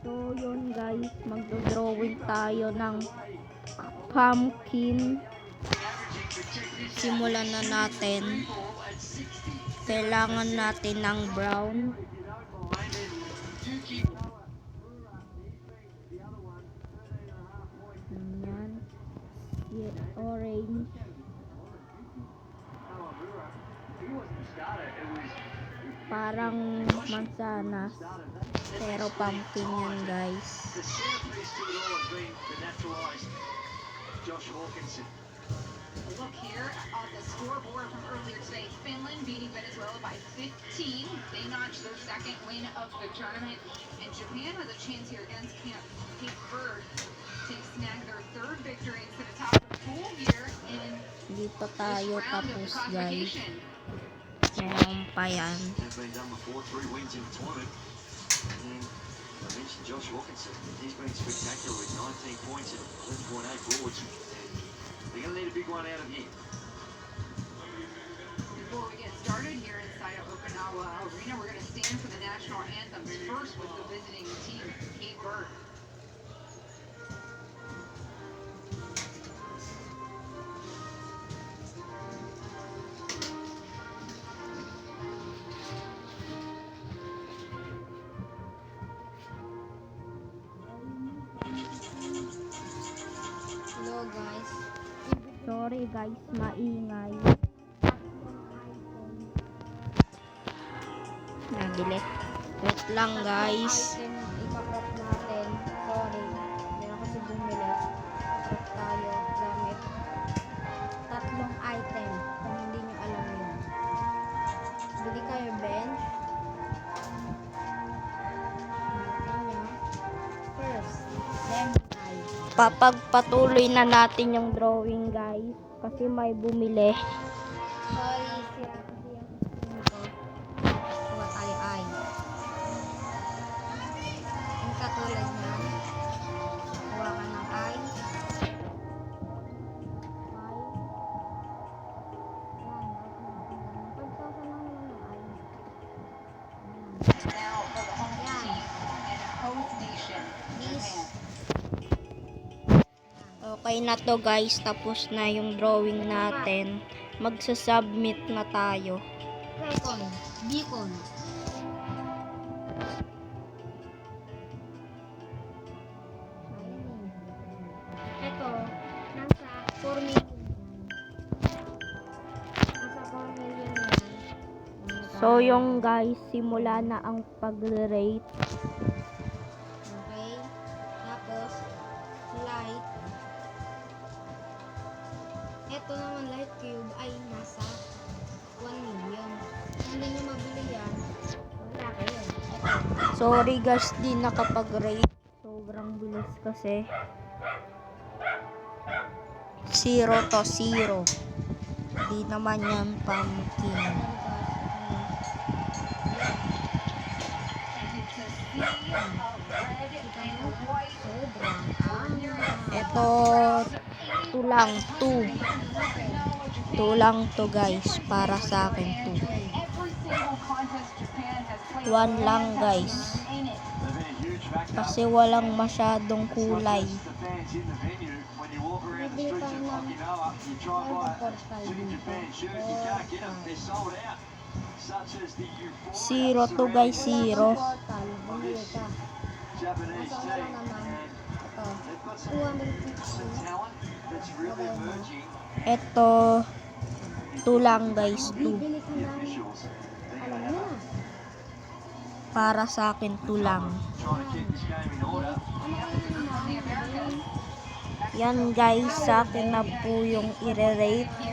So yun guys, magdo-drawing tayo ng pumpkin. Simulan na natin. Kailangan natin ng brown. Ayan. Orange. Parang mansanas. Pero pumpkin yan guys. Look here on the scoreboard from earlier today. Finland beating Venezuela by 15. They notched their second win of the tournament. And Japan has a chance here against Cape Verde to snag their third victory instead of top of the pool here in Hindi pa this tayo round of the tapos guys. classification. Meron pa yan. They've been done before, 3 wins in the tournament. And I mentioned Josh Wilkinson. He's been spectacular with 19 points and 11.8 boards. They're going to need a big one out of him. Before we get started here inside of Okinawa Arena, we're going to stand for the national anthem first with the visiting team, Cape Verde. Hello guys. Sorry guys, maingay. Nabili. Wait lang guys. Ipakrop natin. Sorry. Hindi na kasi bumili. Krop tayo gamit 3 item. Kung hindi nyo alam yun. Bili kayo bench. First, then papagpatuloy na natin yung drawing guys kasi may bumili. Sorry, sira kasi yung screen ko. Kuha tayo ay. Yung katulad niya. Kuha ka ng ay. Now for the home team and host nation, Japan. Okay na to guys, tapos na yung drawing natin. Magsa-submit na tayo. Second, beacon. Ito, nasa 4 million. Nasa 4 million yan. So yung guys, simula na ang pag-rate. Okay. Tapos, light. Ito naman light cube ay nasa 1 million. Hindi nyo mabili yan. Wala kayo. Sorry guys, di nakapag-rate. Sobrang bilis kasi. 0 to 0. Di naman yan pumpkin. Ito, tulang 2. Tulang to guys, para sa akin 2. 1 lang guys. They've been a huge factor. Kasi walang masyadong kulay. The fans in the venue, when you walk around the streets of Okinawa, you drive by City Japan shirts, you can't get them. They're sold out. Such as the euphoria 0 to guys, 0. Portal, bumili ka. Japanese Nasa team. naman, And ito, they've got some 250. talent that's really emerging. Ito, tulang guys, 2. Bibili ka The ng, officials, they're alam going mo to na, Para sa akin, tulang. try to keep this game in order. Yan guys, sa akin na po yung i-rate. Cape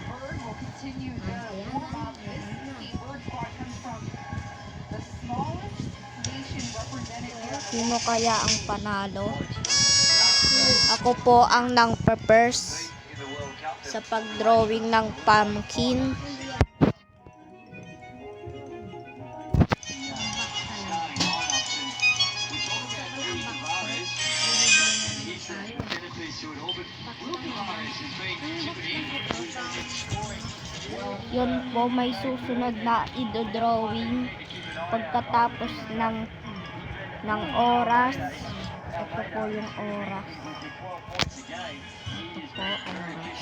Verde will continue their warm-up. This Cape Verde squad comes from the smallest nation represented here. Sino kaya ang panalo? Ako po ang nang-first In the World Cup, sa pag-drawing ng pumpkin. Yun po, may susunod na i-drawing pagkatapos ng ng oras. Ito po yung oras. Ito po oras.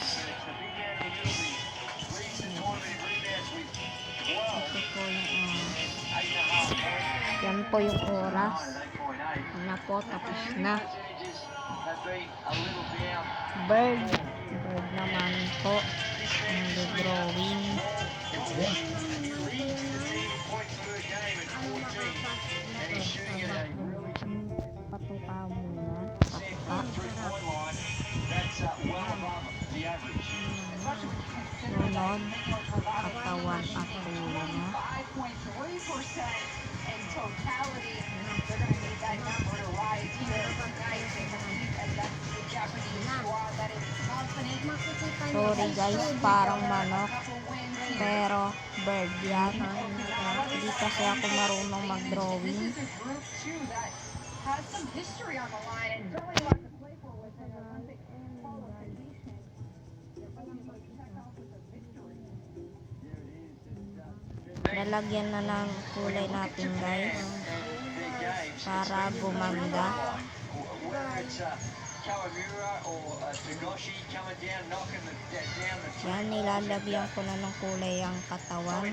Ito po yung oras. Yan po yung oras. Na po, tapos na. Bird. Bird naman po. Ang drawing. Patuka muna. Patuka. Sunod. Katawan at ulo na. 5.3% in totality. They're going to need that number to rise here tonight to compete against the Japanese squad that is confident. Sorry guys, parang manok. Pero bird yan. Hindi kasi ako marunong mag-drawing. This is a group too that has some history on the line and certainly lots to play for with an Olympic qualification. They're going to check off with a victory. Lalagyan na ng kulay natin guys. Para gumanda. Yan, nilalagyan ko na ng kulay ang katawan.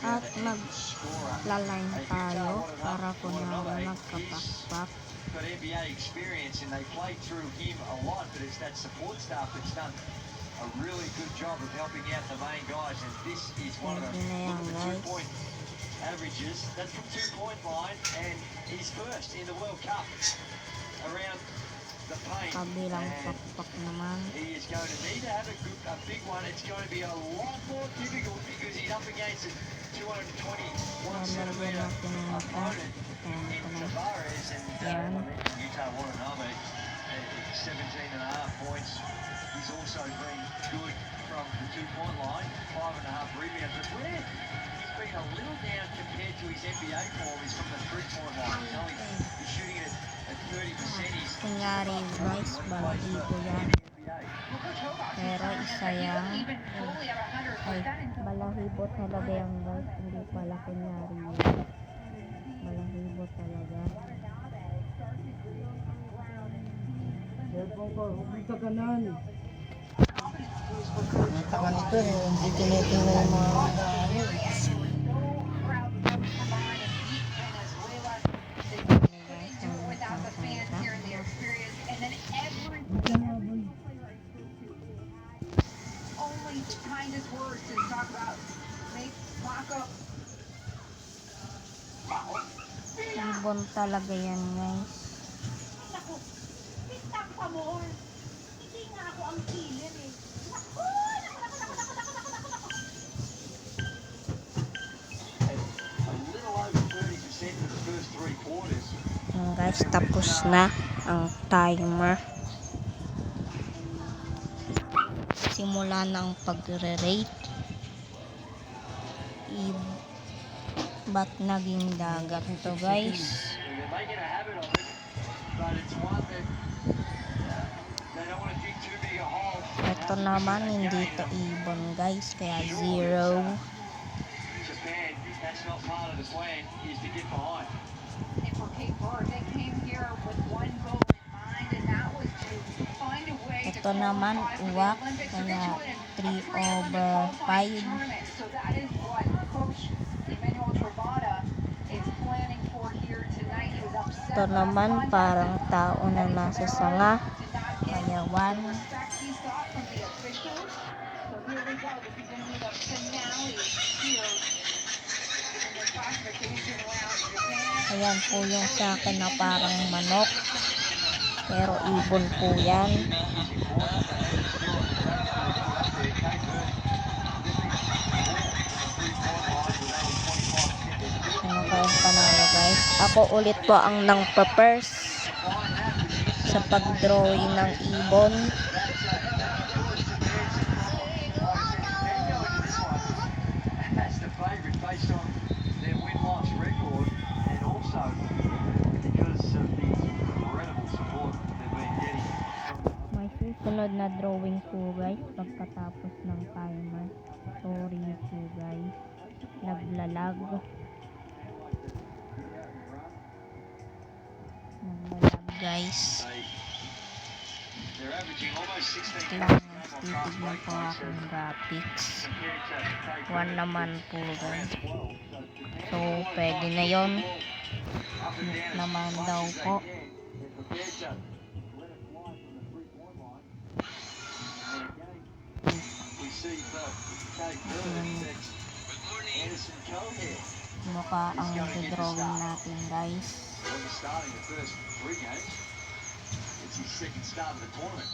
At maglaline tayo para kunwari magkapakpak. Got NBA experience and they played through him a lot, but it's that support staff that's done a really good job of helping out the main guys, and this is one of the look at the 2-point averages. That's from 2-point line, and he's first in the World Cup around the paint. Kabilang And pakpak naman. he is going to need to have a big one. It's going to be a lot more difficult because he's up against a 221 Lalagyan centimeter natin ng mata. opponent Ayan in ko na. Tavares, and Yan. Utah Watanabe, 17.5 points. He's also been good from the 2-point line, 5.5 rebounds. But where he's been a little down compared to his NBA form is from the 3-point line. He's only he's shooting it at 30%. He's Kunyari guys, balahi ko yan. Pero isa yan. Ay, balahibo talaga yan guys. Hindi pala kunyari yan. Balahibo talaga. Tangan ito, hindi tinitingnan yung mga Without the fans here and the experience, and then every only the kindest words to talk about make Mako. Ibon talaga yan guys. Naku, pintang pa mo. Hindi nga ako ang killer eh. Naku, naku, naku, naku, naku, naku, naku, naku, naku. a little over 30% for the first 3 quarters. Yan guys, tapos na ang timer. Simula na ang pagre-rate. Ba't naging dagat to guys? They're making a habit of it, but it's one that they don't want to dig too big a hole. Ito naman hindi to ibon guys, kaya 0. Japan, that's not part of the plan, is to get behind. And for Cape Verde, they came here with one goal in mind, and that was to find a way to Ito naman qualify for the uwak, Olympics. So kaya they joined a 3 pre-Olympic over qualifying 5. tournament. So that is what Coach Emmanuel Travada is planning for here tonight. He was upset Ito naman last parang contest tao na that nasa Rivera sanga, did not get kaya the 1. respect he sought from the officials. So here we go. This is going to be the finale here in the classification round. Japan. Ayan po yung sa akin na parang manok. Pero ibon po yan. Ano kayong panalo guys? Ako ulit po ang nang first sa pag-drawing ng ibon. That's the favourite based on their win-loss record, and also because of the incredible support they've been getting from May susunod na drawing po guys pagkatapos ng timer. Sorry po guys. Naglalag. Naglalag guys. They're averaging almost 16 Lang, points titignan ko akong graphics. 1 naman po guys. So, pwede na yon. Naman daw po. Mukha ang drawing natin guys. It's his second start of the tournament.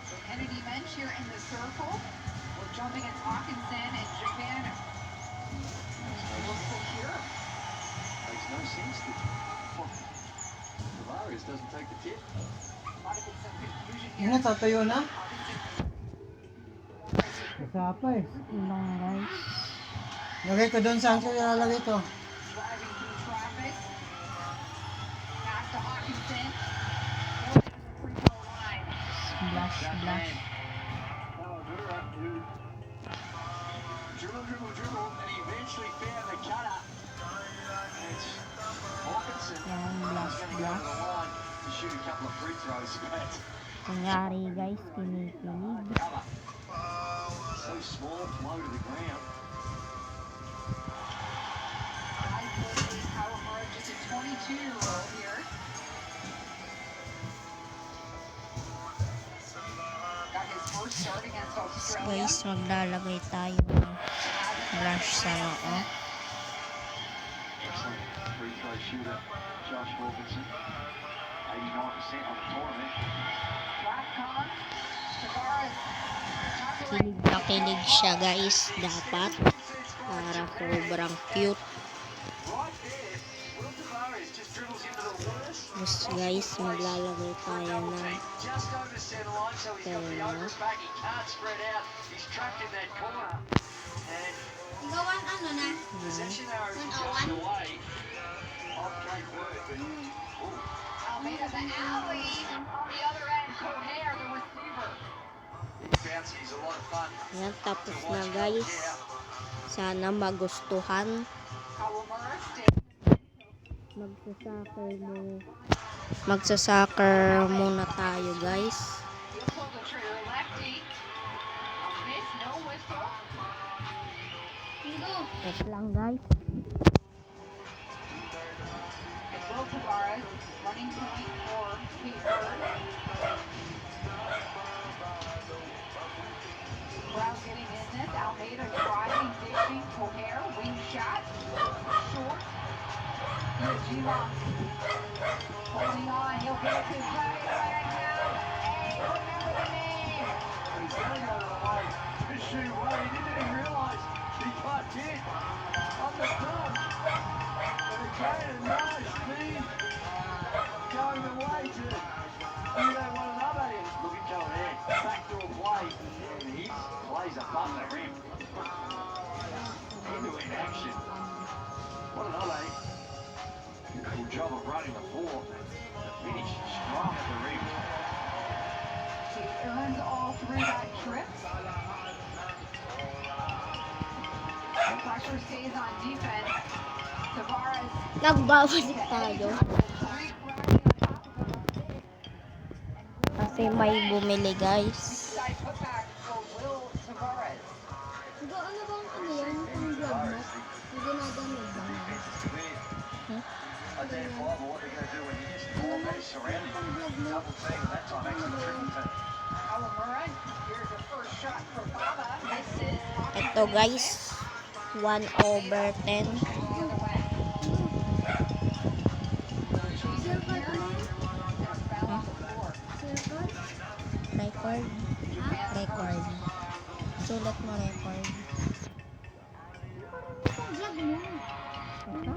So Kennedy Mensch here in the circle. We're jumping at Hawkinson and Japan. Looks secure. Makes no sense to Tavares doesn't take the tip. Might have been some confusion Yun here. na, tatayo na. Hawkinson Kasapa eh. Ilang guys. Lagay ko doon, saan ko ilalagay to? driving through traffic. Back to Hawkinson. Going to the free throw line. Splash, splash. Dribble, and he eventually found the cutter. And it's Hawkinson. Yan, blast, He's going to go to blast. the line to shoot a couple of free throws, but Kunyari guys, kinikilig. cover. So small, low to the ground. High quickly, Hawamura, just a 22-year-old here. Got his first start against Australia. Guys, maglalagay tayo ng brush sa noo. Excellent free throw shooter, Josh Hawkinson. 89% on the tournament. Blackcon, Tavares, Kilig na kilig siya guys, dapat. Para sobrang cute. Right there, Will Tavares just dribbles into the worst. Yes guys, maglalagay tayo ng Just over center line, so he's got the open back. He can't spread out. He's trapped in that corner. And Gawan ano na? possession arrow is just away off Cape Verde. Ooh, Almeida the alley. On the other end, Conair, the receiver. he's bouncy. He's a lot of fun. yan, to tapos na watch guys. him out. Sana magustuhan. Hawamura stays. Magsasoccer muna tayo guys. He'll pull the trigger lefty. A miss, no whistle. Go. Wait lang guys. It's Will Tavares, running point for Cape Verde. Brown getting in this. Almeida driving, dishing. Conair, wing shot. Short. Here's G-Lock. Holding on. He'll get it to Trey right now. Hey, remember the name. He's going the other way. Just shoot away. He didn't even realise he got hit on the thumb. And it carried a nice speed going away to, you know, one another. Look at going there. Backdoor play. And he plays above the rim. Into action. What an LA. Beautiful job of running the floor. The finish strong at the rim. He earns all three that trip. The pressure stays on defense. Tavares. Nagbabalik tayo. Three cracking on top of him. Kasi may bumili guys. Side putback for Will Tavares. Go, ano bang ano yan? Yung vlog mo? Yung ginagamit ba na? Identify what they're going to do when you just all those surrounding you. Double team, and that time actually triple team. Hawamura. Here's a first shot for Baba. Misses. Ito guys, 1/10. The other way. Circle ano? There's foul on the floor. Circle? Record. Record. Sulat mo record. Ang vlog mo. Ito.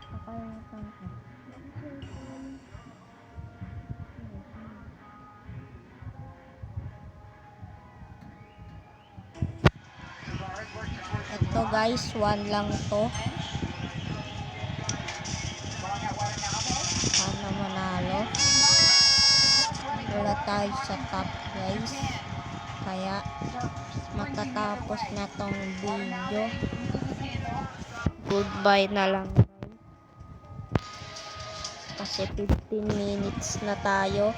Nakalimutan ko. Tavares works towards the Ito guys, 1 lang to. bench. Long out Guadalajara. Sana manalo. na tayo sa top guys. Kaya matatapos na tong video. Goodbye na lang guys. Kasi 15 minutes na tayo.